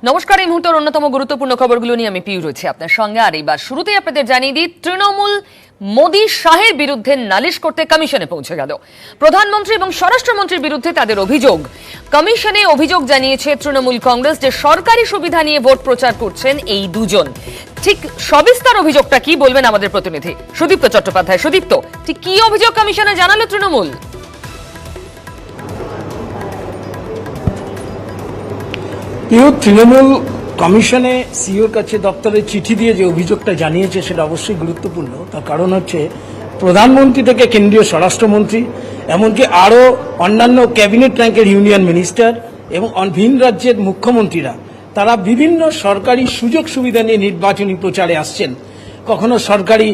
নমস্কার, এই মুহূর্তের অন্যতম গুরুত্বপূর্ণ খবরগুলো নিয়ে আমি পিউ রয়েছি আপনার সঙ্গে। আর এবার শুরুতেই আপনাদের জানিয়ে দিই, তৃণমূল মোদী শাহের বিরুদ্ধে নালিশ করতে কমিশনে পৌঁছে গেল। প্রধানমন্ত্রী এবং স্বরাষ্ট্রমন্ত্রীর বিরুদ্ধে তাদের অভিযোগ। কমিশনে অভিযোগ জানিয়েছে তৃণমূল কংগ্রেস যে সরকারি সুবিধা নিয়ে ভোট প্রচার করছেন এই দুজন। ঠিক সবিস্তার অভিযোগটা কি বলবেন আমাদের প্রতিনিধি সুদীপ্ত চট্টোপাধ্যায়। সুদীপ্ত, ঠিক কি অভিযোগ কমিশনে জানালো তৃণমূল? তৃণমূল কমিশনে সিওর কাছে দপ্তরে চিঠি দিয়ে যে অভিযোগটা জানিয়েছে সেটা অবশ্যই গুরুত্বপূর্ণ। তার কারণ হচ্ছে প্রধানমন্ত্রী থেকে কেন্দ্রীয় স্বরাষ্ট্রমন্ত্রী, এমনকি আরও অন্যান্য ক্যাবিনেট র্যাঙ্কের ইউনিয়ন মিনিস্টার এবং ভিন রাজ্যের মুখ্যমন্ত্রীরা তারা বিভিন্ন সরকারি সুযোগ সুবিধা নিয়ে নির্বাচনী প্রচারে আসছেন। কখনো সরকারি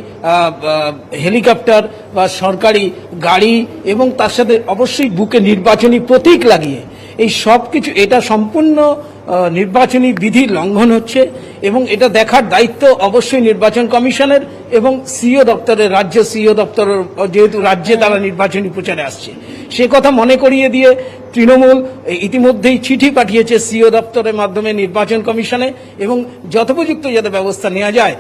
হেলিকপ্টার বা সরকারি গাড়ি এবং তার সাথে অবশ্যই বুকে নির্বাচনী প্রতীক লাগিয়ে এই সব কিছু, এটা সম্পূর্ণ নির্বাচনী বিধির লঙ্ঘন হচ্ছে এবং এটা দেখার দায়িত্ব অবশ্যই নির্বাচন কমিশনের এবং সিইও দপ্তরের, রাজ্য সিইও দপ্তরের, যেহেতু রাজ্যে তারা নির্বাচনী প্রচারে আসছে। সে কথা মনে করিয়ে দিয়ে তৃণমূল ইতিমধ্যেই চিঠি পাঠিয়েছে সিইও দপ্তরের মাধ্যমে নির্বাচন কমিশনে এবং যথোপযুক্ত যাতে ব্যবস্থা নেওয়া যায়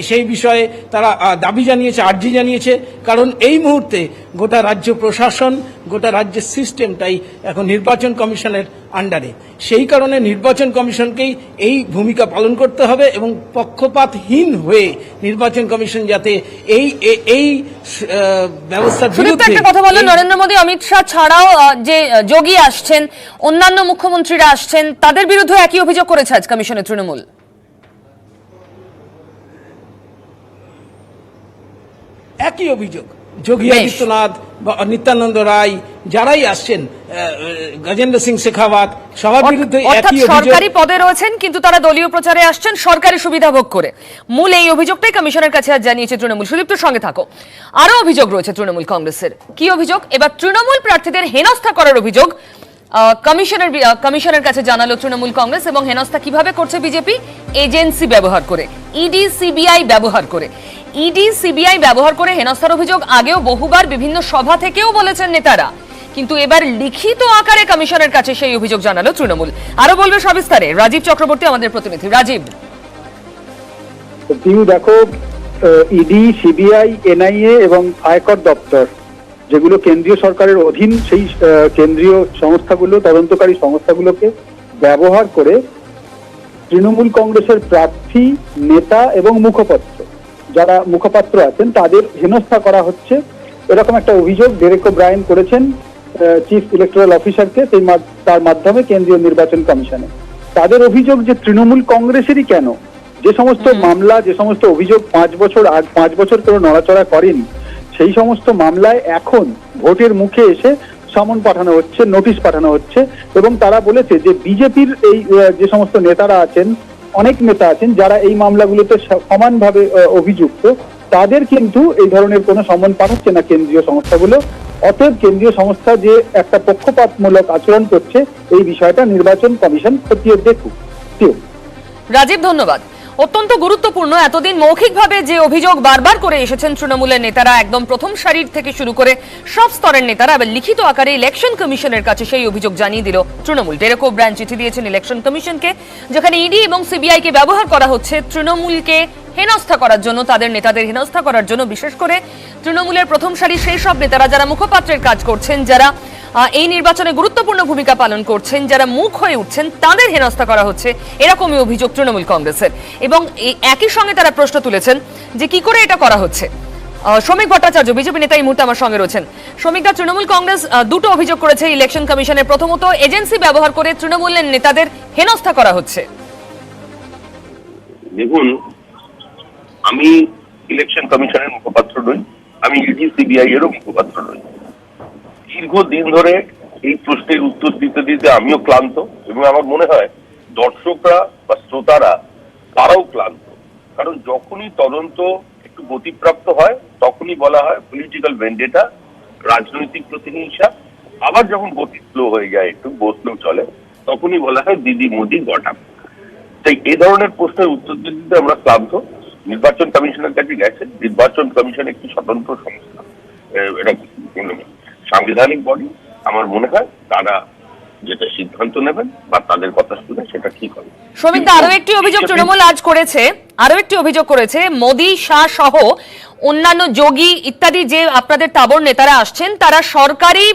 সেই বিষয়ে তারা দাবি জানিয়েছে, আর্জি জানিয়েছে। কারণ এই মুহূর্তে গোটা রাজ্য প্রশাসন, গোটা রাজ্যের সিস্টেমটাই এখন নির্বাচন কমিশনের আন্ডারে। সেই কারণে নির্বাচন কমিশনকেই এই ভূমিকা পালন করতে হবে এবং পক্ষপাতহীন হয়ে নির্বাচন কমিশন যাতে এই ব্যবস্থার বিরুদ্ধে। একটা কথা বললেন, নরেন্দ্র মোদী, অমিত শাহ ছাড়াও যে যোগী আসছেন, অন্যান্য মুখ্যমন্ত্রীরা আসছেন, তাদের বিরুদ্ধে একই অভিযোগ করেছে আজ কমিশনের তৃণমূল। একই অভিযোগ যোগী আদিত্যনাথ বা নিত্যানন্দ রায় যারাই আসছেন, গজেন্দ্র সিং শেখাওয়াত, সবার বিরুদ্ধে একই অভিযোগ। সরকারি পদে রয়েছেন কিন্তু তারা দলীয় প্রচারে আসছেন সরকারি সুবিধা ভোগ করে। মূল এই অভিযোগটাই কমিশনের কাছে আজ জানিয়েছে তৃণমূল। সুদীপ্তর সঙ্গে থাকো। আরো অভিযোগ রয়েছে তৃণমূল কংগ্রেসের। কি অভিযোগ? এবার তৃণমূল প্রার্থীদের হেনস্থা করার অভিযোগ কমিশনের কাছে জানালো তৃণমূল কংগ্রেস। এবং হেনস্থা কিভাবে করছে বিজেপি? এজেন্সি ব্যবহার করে, ইডি সিবিআই ব্যবহার করে। ইডি সিবিআই ব্যবহার করে হেনস্থার অভিযোগ আগেও বহুবার বিভিন্ন সভা থেকেও বলেছেন নেতারা, কিন্তু এবার লিখিত আকারে কমিশনের কাছে সেই অভিযোগ জানালো তৃণমূল। আরো বলবে সবিস্তারে রাজীব চক্রবর্তী, আমাদের প্রতিনিধি। রাজীব, তুমি দেখো, ইডি, সিবিআই, এনআইএ এবং আয়কর দপ্তর, যেগুলো কেন্দ্রীয় সরকারের অধীন, সেই কেন্দ্রীয় সংস্থাগুলো, তদন্তকারী সংস্থাগুলোকে ব্যবহার করে তৃণমূল কংগ্রেসের প্রার্থী, নেতা এবং যারা মুখপাত্র আছেন তাদের হেনস্থা করা হচ্ছে, এরকম একটা অভিযোগ ডেরেক ওব্রায়েন করেছেন চিফ ইলেকটোরাল অফিসারকে, তার মাধ্যমে কেন্দ্রীয় নির্বাচন কমিশনে। তাদের অভিযোগ যে তৃণমূল কংগ্রেসেরই কেন যে সমস্ত মামলা, যে সমস্ত অভিযোগ 5 বছর করে নড়াচড়া করেনি, সেই সমস্ত মামলায় এখন ভোটের মুখে এসে সমন পাঠানো হচ্ছে, নোটিশ পাঠানো হচ্ছে। এবং তারা বলেছে যে বিজেপির এই যে সমস্ত নেতারা আছেন, অনেক নেতা আছেন যারা এই মামলাগুলোতে সমানভাবে অভিযুক্ত, তাদের কিন্তু এই ধরনের কোনো সমন পাঠাচ্ছে না কেন্দ্রীয় সংস্থাগুলো। অতএব কেন্দ্রীয় সংস্থা যে একটা পক্ষপাতমূলক আচরণ করছে, এই বিষয়টা নির্বাচন কমিশন খতিয়ে দেখুক। রাজীব, ধন্যবাদ। অত্যন্ত গুরুত্বপূর্ণ। এতদিন মৌখিকভাবে যে অভিযোগ বারবার করে এসেছেন তৃণমূলের নেতারা, একদম প্রথম সারির থেকে শুরু করে সব স্তরের নেতারা, এবার লিখিত আকারে ইলেকশন কমিশনের কাছে সেই অভিযোগ জানিয়ে দিল তৃণমূল। ডেরেক ওব্রায়েন চিঠি দিয়েছেন ইলেকশন কমিশনকে, যেখানে ইডি এবং সিবিআই কে ব্যবহার করা হচ্ছে তৃণমূলকে হেনস্থা করার জন্য, তাদের নেতাদের হেনস্থা করার জন্য। বিশেষ করে তৃণমূলের প্রথম সারির সেই সব নেতারা যারা মুখপাত্রের কাজ করছেন, যারা এই নির্বাচনে গুরুত্বপূর্ণ ভূমিকা পালন করছেন, যারা মুখ হয়ে উঠছেন, তাদের হেনস্থা করা হচ্ছে, এরকমই অভিযোগ তৃণমূল কংগ্রেসের। এবং একই সঙ্গে তারা প্রশ্ন তুলেছেন যে কি করে এটা করা হচ্ছে। শ্রমিক ভট্টাচার্য, বিজেপি নেতা, এই মুহূর্তে আমার সঙ্গে রয়েছেন। শ্রমিক দা, তৃণমূল কংগ্রেস দুটো অভিযোগ করেছে ইলেকশন কমিশনে। প্রথমত, এজেন্সি ব্যবহার করে তৃণমূলের নেতাদের হেনস্থা করা হচ্ছে। দেখুন, আমি ইলেকশন কমিশনের মুখপাত্র নই, আমি ইডি সিবিআই এরও মুখপাত্র নই। দীর্ঘদিন ধরে এই প্রশ্নের উত্তর দিতে দিতে আমিও ক্লান্ত এবং আমার মনে হয় দর্শকরা বা শ্রোতারা তারাও ক্লান্ত। কারণ যখনই তদন্ত একটু গতিপ্রাপ্ত হয় তখনই বলা হয় পলিটিক্যাল ভেন্ডেটা, রাজনৈতিক প্রতিহিংসা। আবার যখন গতি স্লো হয়ে যায়, একটু বসলেও চলে, তখনই বলা হয় দিদি মোদি গটা। তাই এ ধরনের প্রশ্নের উত্তর দিতে আমরা ক্লান্ত। নির্বাচন কমিশনের কাছে গেছে। নির্বাচন কমিশন একটি স্বতন্ত্র সংস্থা, এটা সাংবিধানিক বডি। আমার মনে হয় তারা যেটা সিদ্ধান্ত নেবেন বা তাদের কথা শুনে সেটা ঠিক হবে। শ্রমিক দা, আরো একটি অভিযোগ তৃণমূল আজ করেছে, মোদী, শাহ সহ অন্যান্য যোগী ইত্যাদি যে আপনাদের তাবর নেতারা আসছেন, তারা সরকারি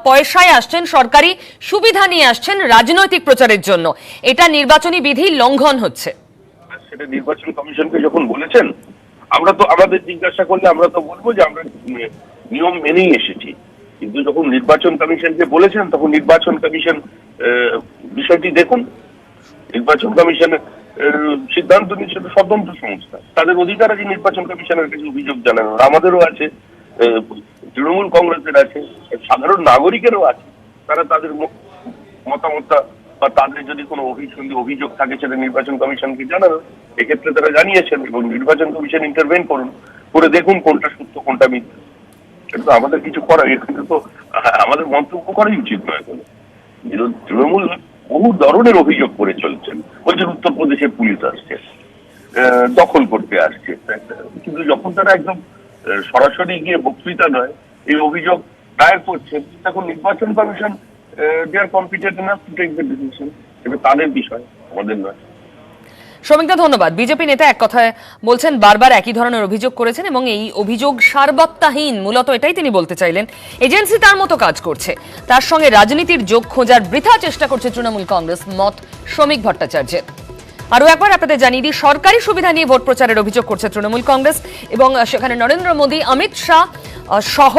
পয়সায় আসছেন, সরকারি সুবিধা নিয়ে আসছেন রাজনৈতিক প্রচারের জন্য। এটা নির্বাচনী বিধি লঙ্ঘন হচ্ছে। সেটা নির্বাচন কমিশনকে যখন বলেছেন, আমরা তো আমাদের জিজ্ঞাসা করলে আমরা তো বলবো যে আমরা নিয়ম মেনেই এসেছি, কিন্তু যখন নির্বাচন কমিশনকে বলেছেন তখন নির্বাচন কমিশন বিষয়টি দেখুন। নির্বাচন কমিশনের সিদ্ধান্ত নিচ্ছে স্বতন্ত্র সংস্থা, তাদের অধিকার আছে নির্বাচন কমিশনের কাছে অভিযোগ জানানোর। আমাদেরও আছে, তৃণমূল কংগ্রেসের আছে, সাধারণ নাগরিকেরও আছে। তারা তাদের মতামত বা তাদের যদি কোনো অভিযোগ থাকে সেটা নির্বাচন কমিশনকে জানানো। এক্ষেত্রে তারা জানিয়েছেন এবং নির্বাচন কমিশন ইন্টারভেন করে দেখুন কোনটা সত্য কোনটা মিথ্যা। এটা তো আমাদের কিছু করার, এখানে তো আমাদের মন্তব্য করাই উচিত নয়। কোনো তৃণমূল বহু ধরনের অভিযোগ করে চলছেন। ওই যে উত্তরপ্রদেশে পুলিশ আসছে, দখল করতে আসছে, কিন্তু যখন তারা একদম সরাসরি গিয়ে বক্তৃতা নয় এই অভিযোগ দায়ের করছেন, তখন নির্বাচন commission they are competent enough to take the decision. এটা তাদের বিষয়, আমাদের নয়। শ্রমিকদা ধন্যবাদ। বিজেপি নেতা এক কথায় বলছেন, বারবার একই ধরনের অভিযোগ করেছেন এবং এই অভিযোগ সারবত্তাহীন, মূলত এটাই তিনি বলতে চাইলেন। এজেন্সি তার মতো কাজ করছে, তার সঙ্গে রাজনীতির যোগ খোঁজার বৃথা চেষ্টা করছে তৃণমূল কংগ্রেস, মত শ্রমিক ভট্টাচার্যের। আরো একবার আপনাদের জানিয়ে দিই, সরকারি সুবিধা নিয়ে ভোট প্রচারের অভিযোগ করছে তৃণমূল কংগ্রেস এবং সেখানে নরেন্দ্র মোদী, অমিত শাহ সহ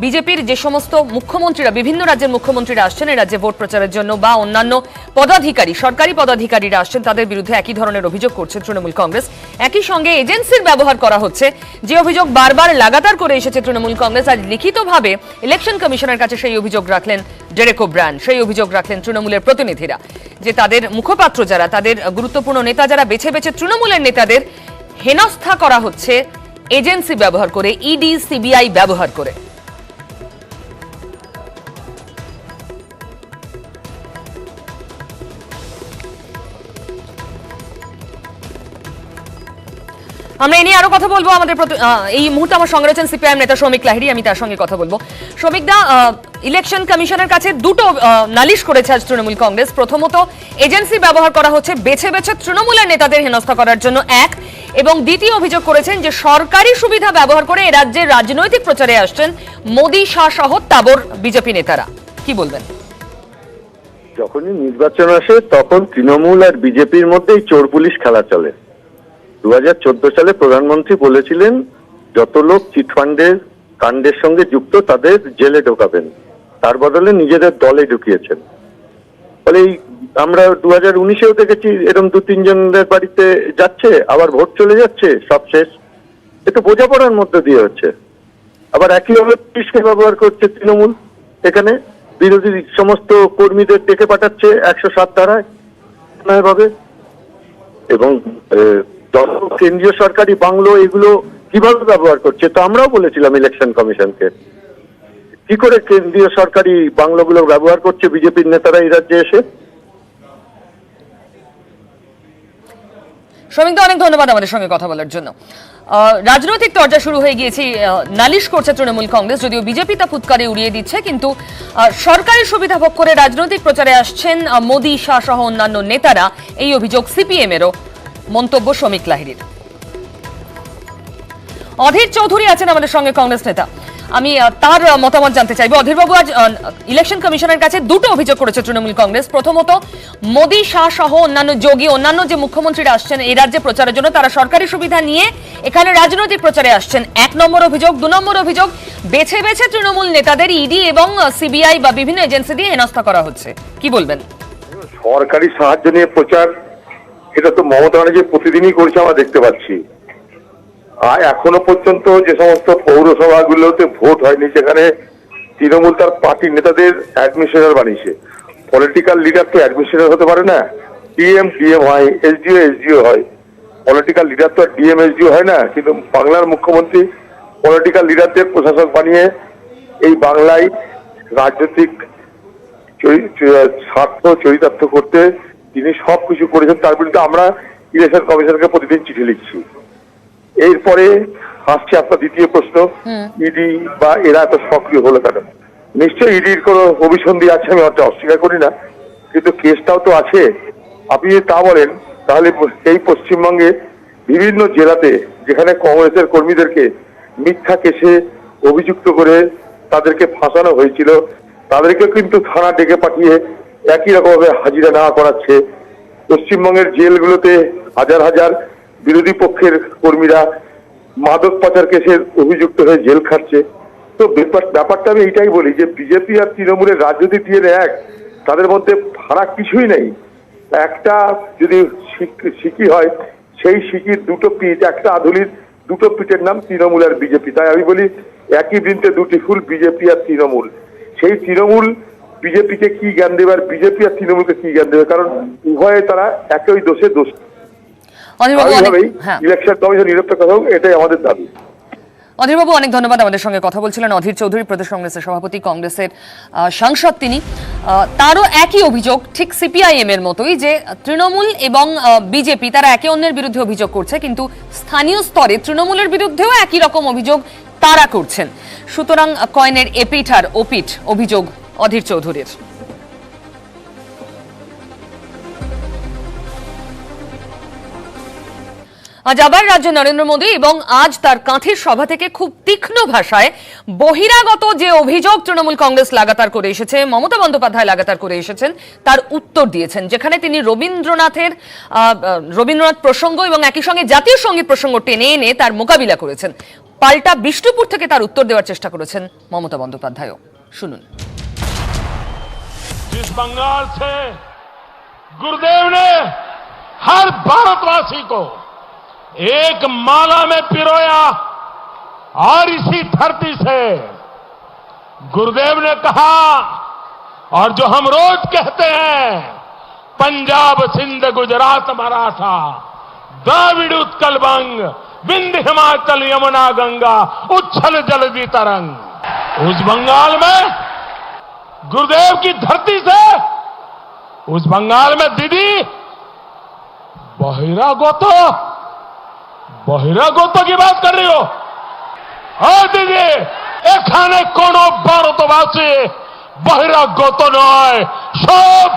বিজেপির যে সমস্ত মুখ্যমন্ত্রীরা, বিভিন্ন রাজ্যের মুখ্যমন্ত্রীরা আসছেন এই রাজ্যে ভোট প্রচারের জন্য, বা অন্যান্য পদাধিকারী, সরকারি পদাধিকারীরা আসছেন, তাদের বিরুদ্ধে একই ধরনের অভিযোগ করছে তৃণমূল কংগ্রেস। একই সঙ্গে এজেন্সির ব্যবহার করা হচ্ছে, যে অভিযোগ বারবার লাগাতার করে এসেছে তৃণমূল কংগ্রেস। আজ লিখিতভাবে ইলেকশন কমিশনের কাছে সেই অভিযোগ রাখলেন ডেরেক ওব্রায়ান, সেই অভিযোগ রাখলেন তৃণমূলের প্রতিনিধিরা, যে তাদের মুখপাত্র যারা, তাদের গুরুত্বপূর্ণ নেতা যারা, বেছে বেছে তৃণমূলের নেতাদের হেনস্থা করা হচ্ছে এজেন্সি ব্যবহার করে, ইডি, সিবিআই ব্যবহার করে। আমরা এ নিয়ে আরো কথা বলবো। আমাদের এই মুহূর্তে আমার সঙ্গে রয়েছেন সিপিআইএম নেতা শ্রমিক লাহিড়ী, আমি তার সঙ্গে কথা বলবো। শ্রমিক দা, ইলেকশন কমিশনের কাছে দুটো নালিশ করেছে আজ তৃণমূল কংগ্রেস। প্রথমত, এজেন্সি ব্যবহার করা হচ্ছে বেছে বেছে তৃণমূলের নেতাদের হেনস্থা করার জন্য, এক, এবং দ্বিতীয় অভিযোগ করেছেন যে সরকারি সুবিধা ব্যবহার করে এ রাজ্যের রাজনৈতিক প্রচারে আসছেন মোদী, শাহ সহ তাবর বিজেপি নেতারা। কি বলবেন? যখনই নির্বাচন আসে তখন তৃণমূল আর বিজেপির মধ্যেই চোর পুলিশ খেলা চলে। 2014 সালে প্রধানমন্ত্রী বলেছিলেন যত লোক চিটফান্ডের কাণ্ডের সঙ্গে যুক্ত তাদের জেলে ঢোকাবেন, তার বদলে নিজেদের দলে ঢুকিয়েছেন। ফলে আমরা 2019-এও দেখেছি এরকম 2-3 জনের বাড়িতে যাচ্ছে, আবার ভোট চলে যাচ্ছে, সব শেষ। এটা বোঝাপড়ার মধ্যে দিয়ে হচ্ছে। আবার একইভাবে পুলিশকে ব্যবহার করছে তৃণমূল, এখানে বিরোধী সমস্ত কর্মীদের ডেকে পাঠাচ্ছে 107 ধারায় ভাবে, এবং কেন্দ্রীয় সরকারি বাংলো এগুলো কিভাবে ব্যবহার করছে। তো আমরাও বলেছিলাম ইলেকশন কমিশনকে, কি করে কেন্দ্রীয় সরকারি বাংলোগুলো ব্যবহার করছে বিজেপির নেতারা এই রাজ্যে এসে। শ্রমিকদা, অনেক ধন্যবাদ আমাদের সঙ্গে কথা বলার জন্য। রাজনৈতিক চর্চা শুরু হয়ে গিয়েছে, নালিশ করছে তৃণমূল কংগ্রেস, যদিও বিজেপি তা ফুৎকারে উড়িয়ে দিচ্ছে, কিন্তু সরকারি সুবিধা ভোগ করে রাজনৈতিক প্রচারে আসছেন মোদী, শাহ সহ অন্যান্য নেতারা, এই অভিযোগ সিপিএম এরও। মন্তব্য শ্রমিক লাহিড়ীর। অধীর চৌধুরী আছেন আমাদের সঙ্গে, কংগ্রেস নেতা, আমি তার মতামত জানতে চাইবো। অধীরবাবু, আজ ইলেকশন কমিশনের কাছে দুটো অভিযোগ করেছে তৃণমূল কংগ্রেস। প্রথমত, মোদী, শাহ সহ অন্যান্য যোগী, অন্যান্য যে মুখ্যমন্ত্রীরা আসছেন এই রাজ্যে প্রচারের জন্য, তারা সরকারি সুবিধা নিয়ে এখানে রাজনৈতিক প্রচারে আসছেন, 1 নম্বর অভিযোগ। 2 নম্বর অভিযোগ, বেছে বেছে তৃণমূল নেতাদের ইডি এবং সিবিআই বা বিভিন্ন এজেন্সি দিয়ে হেনস্থা করা হচ্ছে। কি বলবেন? সরকারি সাহায্য নিয়ে প্রচার, এটা তো মমতা ব্যানার্জি প্রতিদিনই করছে, আমরা দেখতে পাচ্ছি। আর এখনো পর্যন্ত যে সমস্ত পৌরসভাগুলোতে ভোট হয়নি সেখানে তৃণমূল তার পার্টির নেতাদের অ্যাডমিনিস্ট্রেটর বানিয়েছে। পলিটিক্যাল লিডার তো অ্যাডমিনিস্ট্রেটর হতে পারে না, ডিএম হয়, এসডিও হয়। পলিটিক্যাল লিডার তো আর ডিএম এসডিও হয় না, কিন্তু বাংলার মুখ্যমন্ত্রী পলিটিক্যাল লিডারদের প্রশাসক বানিয়ে এই বাংলায় রাজনৈতিক স্বার্থ চরিতার্থ করতে তিনি সবকিছু করেছেন। তার বিরুদ্ধে আমরা ইলেকশন কমিশনকে প্রতিদিন চিঠি লিখছি। এরপরে আসছে আপনার দ্বিতীয় প্রশ্ন, ইডি বা এরা এত সক্রিয় হলো কেন? নিশ্চয়ই ইডির কোনো অভিসন্ধি আছে, আমি হয়তো অস্বীকার করি না, কিন্তু কেসটাও তো আছে। আপনি যদি তা বলেন তাহলে এই পশ্চিমবঙ্গে বিভিন্ন জেলাতে যেখানে কংগ্রেসের কর্মীদেরকে মিথ্যা কেসে অভিযুক্ত করে তাদেরকে ফাঁসানো হয়েছিল, তাদেরকে কিন্তু থানা ডেকে পাঠিয়ে একই রকমভাবে হাজিরা নেওয়া করাচ্ছে। পশ্চিমবঙ্গের জেলগুলোতে হাজার হাজার বিরোধী পক্ষের কর্মীরা মাদক পাচার কেসের অভিযুক্ত হয়ে জেল খাটছে। তো ব্যাপারটা আমি এইটাই বলি যে বিজেপি আর তৃণমূলের রাজনীতি দিয়ে এক, তাদের মধ্যে ফারাক কিছুই নেই। একটা যদি সিকি হয়, সেই সিকির দুটো পিঠ, একটা আধুলির দুটো পিঠের নাম তৃণমূল আর বিজেপি। তাই আমি বলি একই বৃন্তে দুটি ফুল, বিজেপি আর তৃণমূল। সেই তৃণমূল বিজেপিকে কি জ্ঞান দেবে আর বিজেপি আর তৃণমূলকে কি জ্ঞান দেবে, কারণ উভয়ে তারা একই দোষে দোষ। ইলেকশন কমিশন নিরপেক্ষ হোক, এটাই আমাদের দাবি। অধীরবাবু অনেক ধন্যবাদ। আমাদের সঙ্গে কথা বলছিলেন অধীর চৌধুরী, প্রদেশ কংগ্রেসের সভাপতি, কংগ্রেসের সাংসদ তিনি। তারও একই অভিযোগ, ঠিক সিপিআইএম এর মতোই, যে তৃণমূল এবং বিজেপি তারা একে অন্যের বিরুদ্ধে অভিযোগ করছে, কিন্তু স্থানীয় স্তরে তৃণমূলের বিরুদ্ধেও একই রকম অভিযোগ তারা করছেন। সুতরাং কয়েনের এপিঠ আর ওপিঠ অভিযোগ অধীর চৌধুরীর। আজ আবার রাজ্য নরেন্দ্র মোদী, এবং আজ তার কাঁথির সভা থেকে খুব তীক্ষ্ণ ভাষায় বহিরাগত যে অভিযোগ তৃণমূল কংগ্রেস লাগাতার করে এসেছে, মমতা বন্দ্যোপাধ্যায় লাগাতার করে এসেছেন, তার উত্তর দিয়েছেন, যেখানে তিনি রবীন্দ্রনাথ প্রসঙ্গ এবং একই সঙ্গে জাতীয় সঙ্গীত প্রসঙ্গ টেনে এনে তার মোকাবিলা করেছেন। পাল্টা বিষ্ণুপুর থেকে তার উত্তর দেওয়ার চেষ্টা করেছেন মমতা বন্দ্যোপাধ্যায়ও। শুনুন। जिस बंगाल से गुरुदेव ने हर भारतवासी को एक माला में पिरोया, और इसी धरती से गुरुदेव ने कहा, और जो हम रोज कहते हैं, पंजाब सिंध गुजरात मराठा द्राविड़ उत्कल बंग विंध्य हिमाचल यमुना गंगा उच्छल जलधि तरंग। उस बंगाल में, गुरुदेव की धरती से, उस बंगाल में दीदी बहिरागत की बात कर रही हो? हाँ दीदी, एखाने कोनो भारतवासी बहिरागत नय, सब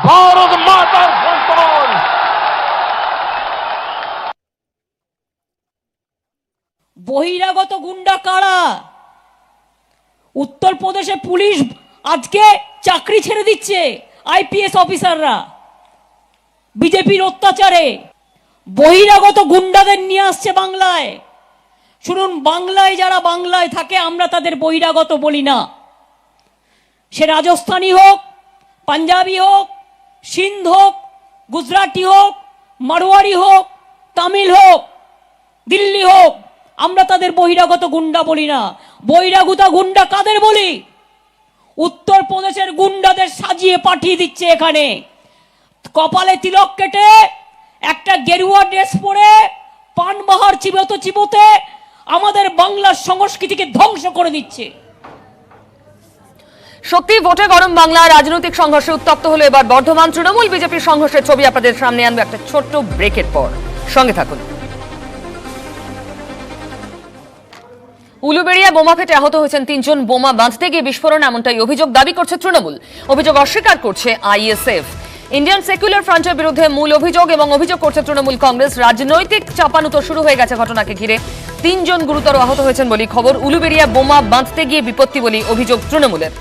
भारत मातार सन्तान। বহিরাগত গুন্ডা কারা? উত্তরপ্রদেশে পুলিশ আজকে চাকরি ছেড়ে দিচ্ছে আইপিএস অফিসাররা বিজেপির অত্যাচারে। বহিরাগত গুন্ডাদের নিয়ে আসছে বাংলায়। শুনুন, বাংলায় যারা বাংলায় থাকে আমরা তাদের বহিরাগত বলি না। সে রাজস্থানী হোক, পাঞ্জাবি হোক, সিন্ধ হোক, গুজরাটি হোক, মারোয়ারি হোক, তামিল হোক, দিল্লি হোক, আমরা তাদের বহিরাগত গুন্ডা বলি না। বহিরাগত গুন্ডা কাদের বলি? উত্তরপ্রদেশের গুন্ডাদের সাজিয়ে পাঠিয়ে দিচ্ছে এখানে, কপালে তিলক কেটে, একটা গেরুয়া ড্রেস পরে, পানবাহার চিবোতে চিবোতে আমাদের বাংলার সংস্কৃতিকে ধ্বংস করে দিচ্ছে। সত্যি ভোটে গরম বাংলা। রাজনৈতিক সংঘর্ষে উত্তপ্ত হলো এবার বর্ধমান। তৃণমূল বিজেপির সংঘর্ষের ছবি আপনাদের সামনে আনবে একটা ছোট্ট ব্রেকের পর। সঙ্গে থাকুন। উলুবেড়িয়া বোমা ফেটে আহত হয়েছেন 3 জন। বোমা বাঁধতে গিয়ে বিস্ফোরণ, এমনটাই অভিযোগ দাবি করছে তৃণমূল। অভিযোগ অস্বীকার করছে আইএসএফ। ইন্ডিয়ান সেকুলার ফ্রন্টের বিরুদ্ধে মূল অভিযোগ, এবং অভিযোগ করছে তৃণমূল কংগ্রেস। রাজনৈতিক চাপানুতো শুরু হয়ে গেছে ঘটনাকে ঘিরে। 3 জন গুরুতর আহত হয়েছেন বলে খবর। উলুবেড়িয়া বোমা বাঁধতে গিয়ে বিপত্তি বলে অভিযোগ তৃণমূলের।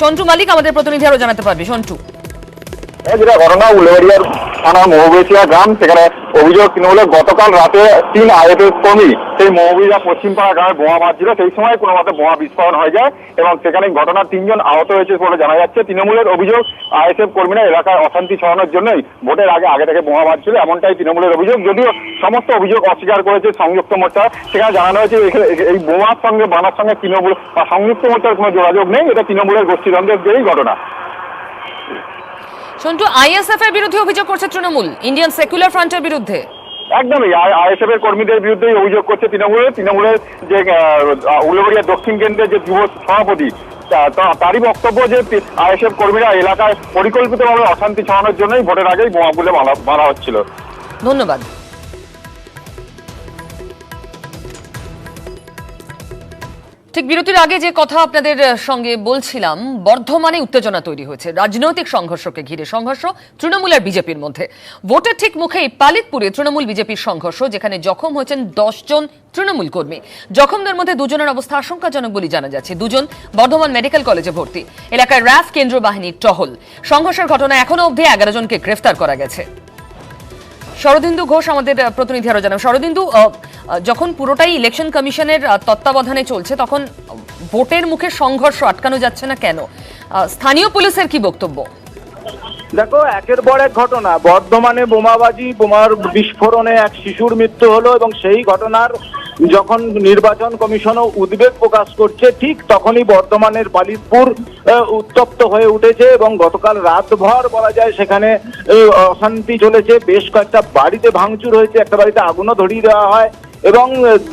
সন্টু মালিক আমাদের প্রতিনিধি আরো জানাতে পারবে। সন্টু, যেটা ঘটনা উলুবেড়িয়ার থানার মহুবেছিয়া গ্রাম, সেখানে অভিযোগ তৃণমূলের গতকাল রাতে 3 আইএসএফ কর্মী সেই মহুবিরা পশ্চিমপাড়া গ্রামে বোমা বাঁধছিল, সেই সময় কোনো মতে বোমা বিস্ফোরণ হয়ে যায় এবং সেখানে ঘটনার 3 জন আহত হয়েছে বলে জানা যাচ্ছে। তৃণমূলের অভিযোগ, আইএসএফ কর্মীরা এলাকায় অশান্তি ছড়ানোর জন্যই ভোটের আগে থেকে বোমা বাঁধছিল, এমনটাই তৃণমূলের অভিযোগ। যদিও সমস্ত অভিযোগ অস্বীকার করেছে সংযুক্ত মোর্চা। সেখানে জানানো হয়েছে এই বোমার সঙ্গে বানার সঙ্গে তৃণমূল বা সংযুক্ত মোর্চার কোনো যোগাযোগ নেই, এটা তৃণমূলের গোষ্ঠীদ্বন্দ্বের জেরেই ঘটনা। সন্টু, আইএসএফ এর বিরুদ্ধে অভিযোগ করছে তৃণমূল ইন্ডিয়ান সেকুলার ফ্রন্টের বিরুদ্ধে। একদমই আইএসএফ এর কর্মীদের বিরুদ্ধেই অভিযোগ করছে তৃণমূলের যে উলুবেড়িয়া দক্ষিণ কেন্দ্রের যে যুব সভাপতি, তারই বক্তব্য যে আইএসএফ কর্মীরা এলাকায় পরিকল্পিতভাবে অশান্তি ছড়ানোর জন্যই ভোটের আগেই বোমা খুলে মারা হচ্ছিল। ধন্যবাদ। ঠিক বিরতির আগে যে কথা আপনাদের সঙ্গে বলছিলাম, বর্ধমানে উত্তেজনা তৈরি হয়েছে রাজনৈতিক সংঘর্ষকে ঘিরে। সংঘর্ষ তৃণমূল আর বিজেপির মধ্যে। ভোটের ঠিক মুখেই পালিতপুরে তৃণমূল বিজেপির সংঘর্ষ, যেখানে জখম হয়েছেন 10 জন তৃণমূল কর্মী। জখমদের মধ্যে 2 জনের অবস্থা আশঙ্কাজনক বলে জানা যাচ্ছে। 2 জন বর্ধমান মেডিকেল কলেজে ভর্তি। এলাকায় র্যাফ কেন্দ্রীয় বাহিনীর টহল। সংঘর্ষের ঘটনায় এখনো অবধি 11 জনকে গ্রেফতার করা গেছে। শরদিন্দু ঘোষ আমাদের প্রতিনিধি আরো জানান। শরদিন্দু, যখন পুরোটাই ইলেকশন কমিশনের তত্ত্বাবধানে চলছে, তখন ভোটের মুখে সংঘর্ষ আটকানো যাচ্ছে না কেন? স্থানীয় পুলিশের কি বক্তব্য? দেখো, একের পর এক ঘটনা। বর্ধমানে বোমাবাজি, বোমার বিস্ফোরণে এক শিশুর মৃত্যু হলো এবং সেই ঘটনার যখন নির্বাচন কমিশনও উদ্বেগ প্রকাশ করছে, ঠিক তখনই বর্ধমানের পালিতপুর উত্তপ্ত হয়ে উঠেছে এবং গতকাল রাতভর বলা যায় সেখানে অশান্তি চলেছে। বেশ কয়েকটা বাড়িতে ভাঙচুর হয়েছে, একটা বাড়িতে আগুনও ধরিয়ে দেওয়া হয় এবং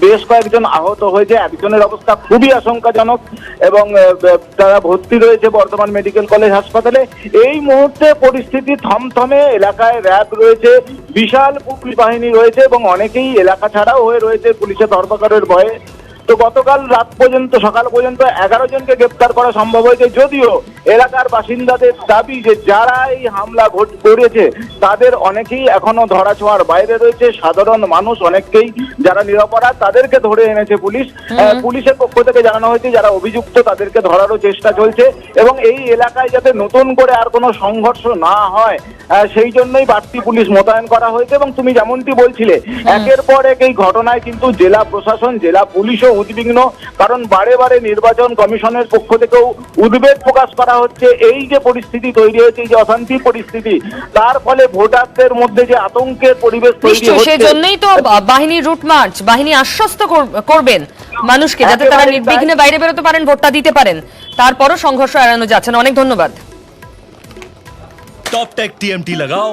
বেশ কয়েকজন আহত হয়েছে। একজনের অবস্থা খুবই আশঙ্কাজনক এবং তারা ভর্তি রয়েছে বর্ধমান মেডিকেল কলেজ হাসপাতালে। এই মুহূর্তে পরিস্থিতি থমথমে। এলাকায় র্যাব রয়েছে, বিশাল পুলিশ বাহিনী রয়েছে এবং অনেকেই এলাকা ছাড়াও হয়ে রয়েছে পুলিশের ধরপাকড়ের ভয়ে। তো গতকাল রাত পর্যন্ত, সকাল পর্যন্ত 11 জনকে গ্রেপ্তার করা সম্ভব হয়েছে, যদিও এলাকার বাসিন্দাদের দাবি যে যারা এই হামলা করেছে তাদের অনেকেই এখনো ধরাছোঁয়ার বাইরে রয়েছে। সাধারণ মানুষ অনেককেই যারা নিরপরাধ তাদেরকে ধরে এনেছে পুলিশ। পুলিশের পক্ষ থেকে জানানো হয়েছে যারা অভিযুক্ত তাদেরকে ধরারও চেষ্টা চলছে এবং এই এলাকায় যাতে নতুন করে আর কোনো সংঘর্ষ না হয় সেই জন্যই বাড়তি পুলিশ মোতায়েন করা হয়েছে। এবং তুমি যেমনটি বলছিলে, একের পর এক এই ঘটনায় কিন্তু জেলা প্রশাসন, জেলা পুলিশও উদ্বিগ্ন, কারণ বারে বারে নির্বাচন কমিশনের পক্ষ থেকেও উদ্বেগ প্রকাশ করা হচ্ছে। এই যে পরিস্থিতি তৈরি হয়েছে, এই যে অশান্তির পরিস্থিতি, তার ফলে ভোটারদের মধ্যে যে আতঙ্কের পরিবেশ তৈরি হচ্ছে, সেজন্যই তো বাহিনীর রুট মার্চ। বাহিনী আশ্বস্ত করবেন মানুষকে যাতে তারা নির্বিঘ্নে বাইরে বেরোতে পারেন, ভোটটা দিতে পারেন। তারপরও সংঘর্ষ এড়ানো যাচ্ছে না। অনেক ধন্যবাদ। टॉप टेक TMT लगाओ